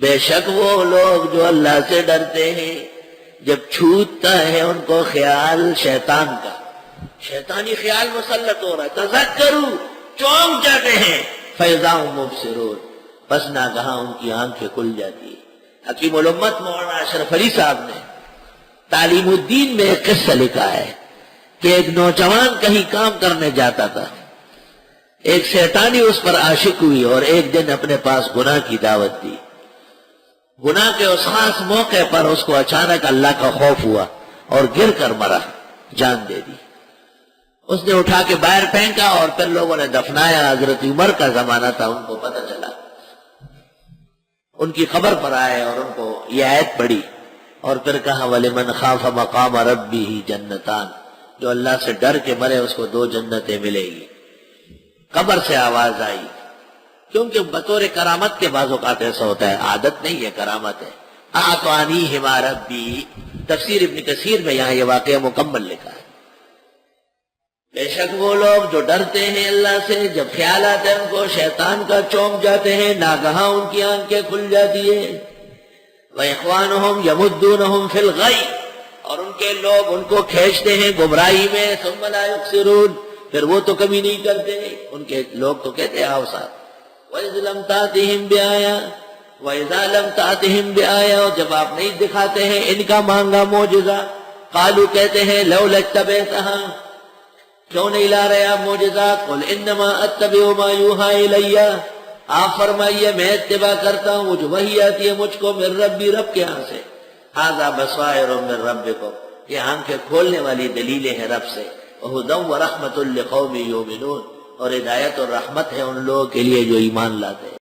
بے شک وہ لوگ جو اللہ سے ڈرتے ہیں جب چھوٹتا ہے ان کو خیال شیطان کا، شیطانی خیال مسلط ہو رہا ہے، تذکروا چونک جاتے ہیں، فَإِذَا هُمْ مُبْصِرُونَ بس ناگہاں ان کی آنکھیں کھل جاتی ہے۔ حکیم الامت مولانا اشرف علی صاحب نے تعلیم الدین میں ایک قصہ لکھا ہے کہ ایک نوجوان کہیں کام کرنے جاتا تھا، ایک شیطانی اس پر عاشق ہوئی اور ایک دن اپنے پاس گناہ کی دعوت دی۔ گناہ کے اس خاص موقع پر اس کو اچانک اللہ کا خوف ہوا اور گر کر مرا، جان دے دی۔ اس نے اٹھا کے باہر پھینکا اور پھر لوگوں نے دفنایا۔ حضرت عمر کا زمانہ تھا، ان کو پتہ چلا، ان کی خبر پر آئے اور ان کو یہ آیت پڑھی اور پھر کہا وَلِمَنْ خَافَ مَقَامَ رَبِّهِ جَنَّتَانِ، جو اللہ سے ڈر کے مرے اس کو 2 جنتیں ملے گی۔ قبر سے آواز آئی، کیونکہ بطور کرامت کے بعض اوقات ایسا ہوتا ہے، عادت نہیں ہے، کرامت ہے۔ أَعْطَانِيهِمَا رَبِّي، تفسیر ابن کثیر میں یہاں یہ واقعہ مکمل لکھا ہے۔ بے شک وہ لوگ جو ڈرتے ہیں اللہ سے، جب خیال آتے ہیں ان کو شیطان کا چونک جاتے ہیں، ناگہاں ان کی آنکھیں کھل جاتی ہے۔ وَإِخْوَانُهُمْ يَمُدُّونَهُمْ فِي الْغَيِّ، اور ان کے لوگ ان کو کھینچتے ہیں گمراہی میں، ثُمَّ لَا يُقْصِرُونَ، پھر وہ تو کبھی نہیں کرتے، ان کے لوگ تو کہتے ہیں آؤ ساتھ۔ وَإِذْ لَمْ تَأْتِهِمْ بِآيَةٍ وَإِذَا لَمْ تَأْتِهِمْ بِآيَةٍ، اور جب آپ نہیں دکھاتے ہیں ان کا مانگا معجزہ، قالوا کہتے ہیں لَوْلَا اتَّبَعْتَهَا، کیوں نہیں لا رہے آپ معجزات؟ قُلْ إِنَّمَا أَتَّبِعُ مَا يُوحَىٰ إِلَيَّ، آپ فرمائیے میں اتباع کرتا ہوں وہ جو وحی آتی ہے مجھ کو من ربی، رب کے ہاں سے۔ هَذَا بَصَائِرٌ مِّن رَبِّكُمْ، یہ آنکھیں کھولنے والی دلیلیں ہیں رب سے۔ وَهُدًى وَرَحْمَةٌ لِّقَوْمٍ يُؤْمِنُونَ، اور ہدایت اور رحمت ہے ان لوگوں کے لیے جو ایمان لاتے ہیں۔